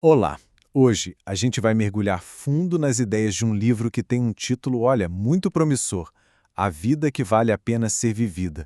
Olá! Hoje a gente vai mergulhar fundo nas ideias de um livro que tem um título, olha, muito promissor: A Vida que Vale a Pena Ser Vivida.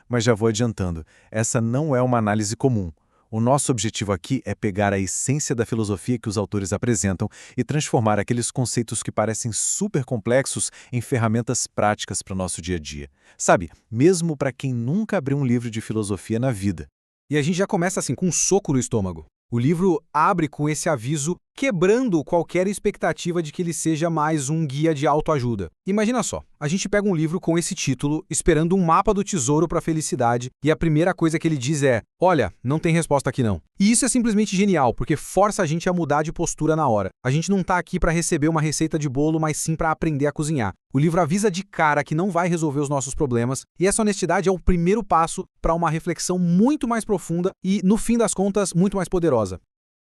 Mas já vou adiantando, essa não é uma análise comum. O nosso objetivo aqui é pegar a essência da filosofia que os autores apresentam e transformar aqueles conceitos que parecem super complexos em ferramentas práticas para o nosso dia a dia. Sabe, mesmo para quem nunca abriu um livro de filosofia na vida. E a gente já começa assim, com um soco no estômago. O livro abre com esse aviso, quebrando qualquer expectativa de que ele seja mais um guia de autoajuda. Imagina só, a gente pega um livro com esse título, esperando um mapa do tesouro para a felicidade, e a primeira coisa que ele diz é: olha, não tem resposta aqui não. E isso é simplesmente genial, porque força a gente a mudar de postura na hora. A gente não está aqui para receber uma receita de bolo, mas sim para aprender a cozinhar. O livro avisa de cara que não vai resolver os nossos problemas, e essa honestidade é o primeiro passo para uma reflexão muito mais profunda e, no fim das contas, muito mais poderosa.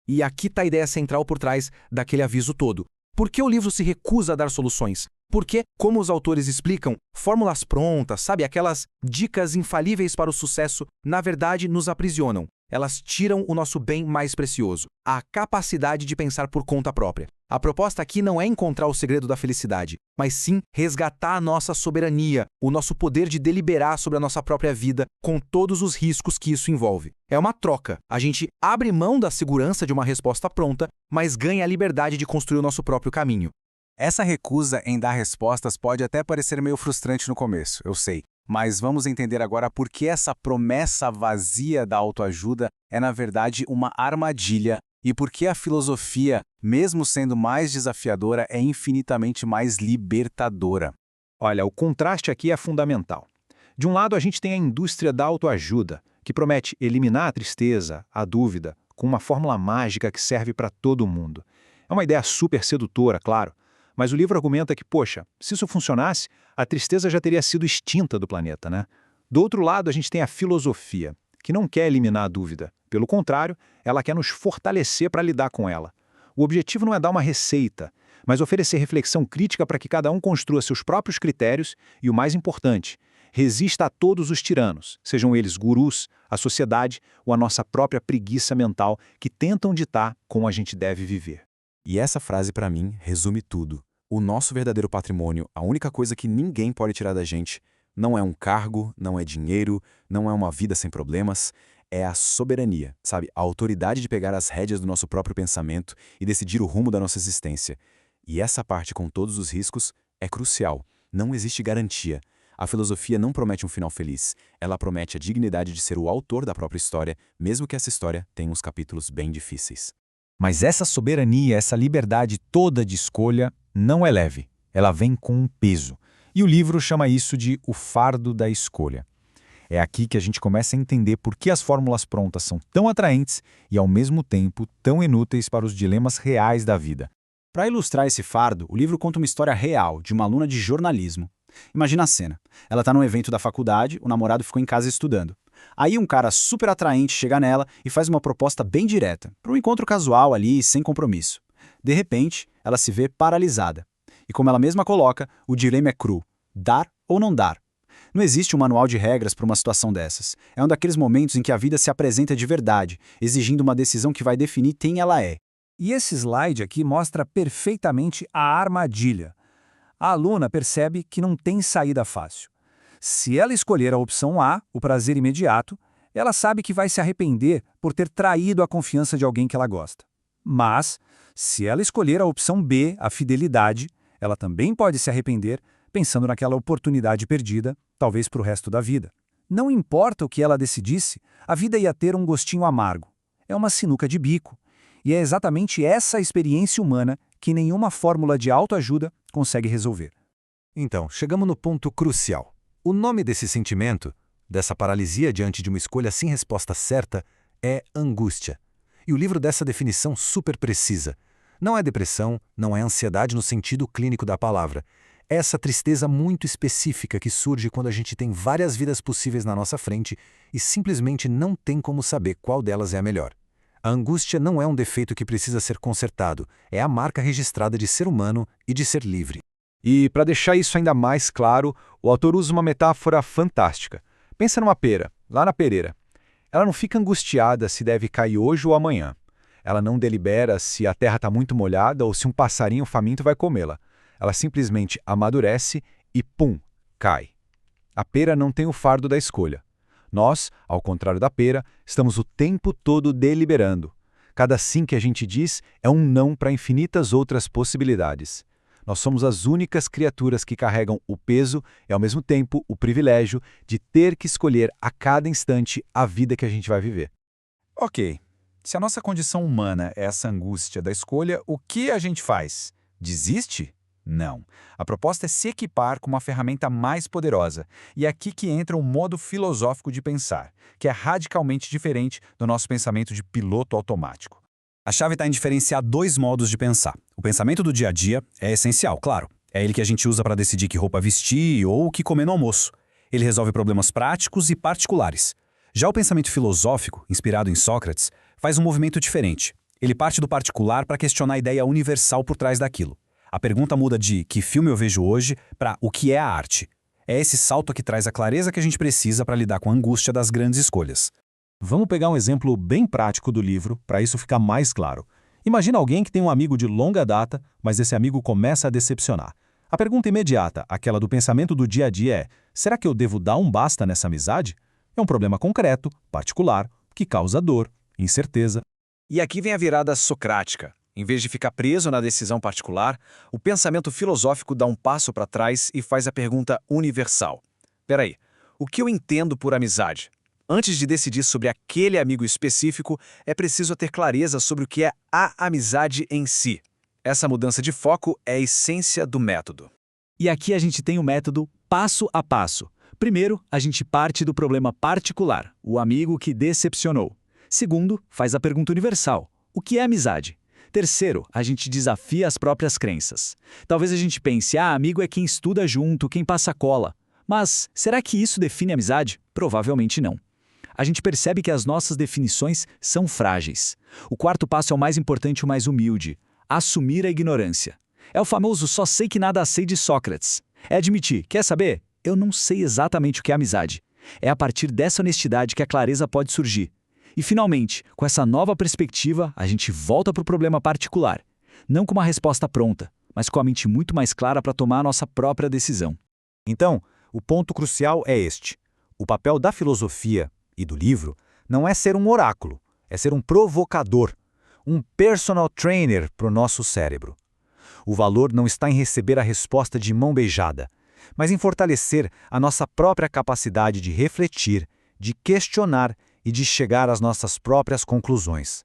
E aqui está a ideia central por trás daquele aviso todo. Por que o livro se recusa a dar soluções? Porque, como os autores explicam, fórmulas prontas, sabe, aquelas dicas infalíveis para o sucesso, na verdade nos aprisionam. Elas tiram o nosso bem mais precioso, a capacidade de pensar por conta própria. A proposta aqui não é encontrar o segredo da felicidade, mas sim resgatar a nossa soberania, o nosso poder de deliberar sobre a nossa própria vida, com todos os riscos que isso envolve. É uma troca. A gente abre mão da segurança de uma resposta pronta, mas ganha a liberdade de construir o nosso próprio caminho. Essa recusa em dar respostas pode até parecer meio frustrante no começo, eu sei. Mas vamos entender agora por que essa promessa vazia da autoajuda é, na verdade, uma armadilha e por que a filosofia, mesmo sendo mais desafiadora, é infinitamente mais libertadora. Olha, o contraste aqui é fundamental. De um lado, a gente tem a indústria da autoajuda, que promete eliminar a tristeza, a dúvida, com uma fórmula mágica que serve para todo mundo. É uma ideia super sedutora, claro, mas o livro argumenta que, poxa, se isso funcionasse, a tristeza já teria sido extinta do planeta, né? Do outro lado, a gente tem a filosofia, que não quer eliminar a dúvida. Pelo contrário, ela quer nos fortalecer para lidar com ela. O objetivo não é dar uma receita, mas oferecer reflexão crítica para que cada um construa seus próprios critérios e, o mais importante, resista a todos os tiranos, sejam eles gurus, a sociedade ou a nossa própria preguiça mental, que tentam ditar como a gente deve viver. E essa frase, para mim, resume tudo. O nosso verdadeiro patrimônio, a única coisa que ninguém pode tirar da gente, não é um cargo, não é dinheiro, não é uma vida sem problemas, é a soberania, sabe? A autoridade de pegar as rédeas do nosso próprio pensamento e decidir o rumo da nossa existência. E essa parte, com todos os riscos, é crucial. Não existe garantia. A filosofia não promete um final feliz. Ela promete a dignidade de ser o autor da própria história, mesmo que essa história tenha uns capítulos bem difíceis. Mas essa soberania, essa liberdade toda de escolha, não é leve. Ela vem com um peso. E o livro chama isso de o fardo da escolha. É aqui que a gente começa a entender por que as fórmulas prontas são tão atraentes e, ao mesmo tempo, tão inúteis para os dilemas reais da vida. Para ilustrar esse fardo, o livro conta uma história real de uma aluna de jornalismo. Imagina a cena. Ela está num evento da faculdade, o namorado ficou em casa estudando. Aí um cara super atraente chega nela e faz uma proposta bem direta, para um encontro casual ali, sem compromisso. De repente, ela se vê paralisada. E como ela mesma coloca, o dilema é cru: dar ou não dar? Não existe um manual de regras para uma situação dessas. É um daqueles momentos em que a vida se apresenta de verdade, exigindo uma decisão que vai definir quem ela é. E esse slide aqui mostra perfeitamente a armadilha. A aluna percebe que não tem saída fácil. Se ela escolher a opção A, o prazer imediato, ela sabe que vai se arrepender por ter traído a confiança de alguém que ela gosta. Mas, se ela escolher a opção B, a fidelidade, ela também pode se arrepender pensando naquela oportunidade perdida, talvez para o resto da vida. Não importa o que ela decidisse, a vida ia ter um gostinho amargo. É uma sinuca de bico. E é exatamente essa experiência humana que nenhuma fórmula de autoajuda consegue resolver. Então, chegamos no ponto crucial. O nome desse sentimento, dessa paralisia diante de uma escolha sem resposta certa, é angústia. E o livro dá essa definição super precisa. Não é depressão, não é ansiedade no sentido clínico da palavra. É essa tristeza muito específica que surge quando a gente tem várias vidas possíveis na nossa frente e simplesmente não tem como saber qual delas é a melhor. A angústia não é um defeito que precisa ser consertado, é a marca registrada de ser humano e de ser livre. E, para deixar isso ainda mais claro, o autor usa uma metáfora fantástica. Pensa numa pera, lá na pereira. Ela não fica angustiada se deve cair hoje ou amanhã. Ela não delibera se a terra está muito molhada ou se um passarinho faminto vai comê-la. Ela simplesmente amadurece e, pum, cai. A pera não tem o fardo da escolha. Nós, ao contrário da pera, estamos o tempo todo deliberando. Cada sim que a gente diz é um não para infinitas outras possibilidades. Nós somos as únicas criaturas que carregam o peso e, ao mesmo tempo, o privilégio de ter que escolher a cada instante a vida que a gente vai viver. Ok. Se a nossa condição humana é essa angústia da escolha, o que a gente faz? Desiste? Não. A proposta é se equipar com uma ferramenta mais poderosa. E é aqui que entra o modo filosófico de pensar, que é radicalmente diferente do nosso pensamento de piloto automático. A chave está em diferenciar dois modos de pensar. O pensamento do dia a dia é essencial, claro. É ele que a gente usa para decidir que roupa vestir ou o que comer no almoço. Ele resolve problemas práticos e particulares. Já o pensamento filosófico, inspirado em Sócrates, faz um movimento diferente. Ele parte do particular para questionar a ideia universal por trás daquilo. A pergunta muda de que filme eu vejo hoje para o que é a arte. É esse salto que traz a clareza que a gente precisa para lidar com a angústia das grandes escolhas. Vamos pegar um exemplo bem prático do livro para isso ficar mais claro. Imagina alguém que tem um amigo de longa data, mas esse amigo começa a decepcionar. A pergunta imediata, aquela do pensamento do dia a dia é: será que eu devo dar um basta nessa amizade? É um problema concreto, particular, que causa dor, incerteza. E aqui vem a virada socrática. Em vez de ficar preso na decisão particular, o pensamento filosófico dá um passo para trás e faz a pergunta universal. Peraí, o que eu entendo por amizade? Antes de decidir sobre aquele amigo específico, é preciso ter clareza sobre o que é a amizade em si. Essa mudança de foco é a essência do método. E aqui a gente tem o método passo a passo. Primeiro, a gente parte do problema particular, o amigo que decepcionou. Segundo, faz a pergunta universal: o que é amizade? Terceiro, a gente desafia as próprias crenças. Talvez a gente pense: amigo é quem estuda junto, quem passa cola. Mas será que isso define amizade? Provavelmente não. A gente percebe que as nossas definições são frágeis. O quarto passo é o mais importante e o mais humilde: assumir a ignorância. É o famoso só sei que nada sei de Sócrates. É admitir: quer saber? Eu não sei exatamente o que é amizade. É a partir dessa honestidade que a clareza pode surgir. E, finalmente, com essa nova perspectiva, a gente volta para o problema particular. Não com uma resposta pronta, mas com a mente muito mais clara para tomar a nossa própria decisão. Então, o ponto crucial é este. O papel da filosofia e do livro não é ser um oráculo, é ser um provocador, um personal trainer para o nosso cérebro. O valor não está em receber a resposta de mão beijada, mas em fortalecer a nossa própria capacidade de refletir, de questionar e de chegar às nossas próprias conclusões.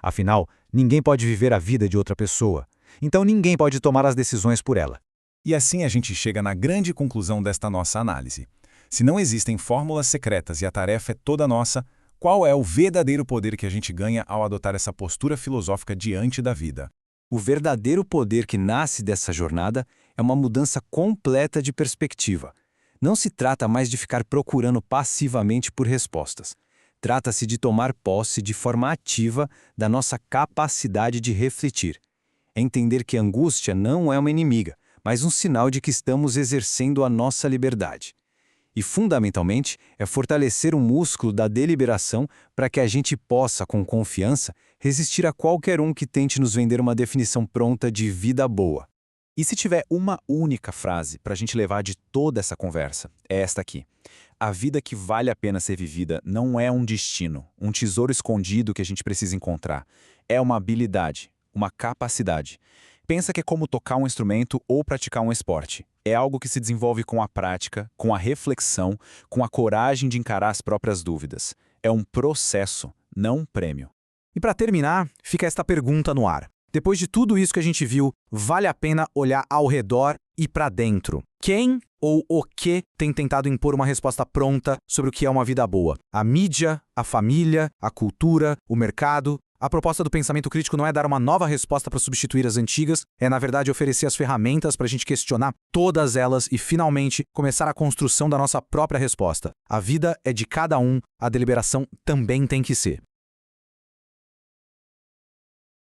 Afinal, ninguém pode viver a vida de outra pessoa, então ninguém pode tomar as decisões por ela. E assim a gente chega na grande conclusão desta nossa análise. Se não existem fórmulas secretas e a tarefa é toda nossa, qual é o verdadeiro poder que a gente ganha ao adotar essa postura filosófica diante da vida? O verdadeiro poder que nasce dessa jornada é uma mudança completa de perspectiva. Não se trata mais de ficar procurando passivamente por respostas. Trata-se de tomar posse de forma ativa da nossa capacidade de refletir. É entender que a angústia não é uma inimiga, mas um sinal de que estamos exercendo a nossa liberdade. E, fundamentalmente, é fortalecer o músculo da deliberação para que a gente possa, com confiança, resistir a qualquer um que tente nos vender uma definição pronta de vida boa. E se tiver uma única frase para a gente levar de toda essa conversa, é esta aqui. A vida que vale a pena ser vivida não é um destino, um tesouro escondido que a gente precisa encontrar. É uma habilidade, uma capacidade. Pensa que é como tocar um instrumento ou praticar um esporte. É algo que se desenvolve com a prática, com a reflexão, com a coragem de encarar as próprias dúvidas. É um processo, não um prêmio. E para terminar, fica esta pergunta no ar. Depois de tudo isso que a gente viu, vale a pena olhar ao redor e para dentro. Quem ou o que tem tentado impor uma resposta pronta sobre o que é uma vida boa? A mídia, a família, a cultura, o mercado? A proposta do pensamento crítico não é dar uma nova resposta para substituir as antigas, é na verdade oferecer as ferramentas para a gente questionar todas elas e finalmente começar a construção da nossa própria resposta. A vida é de cada um, a deliberação também tem que ser.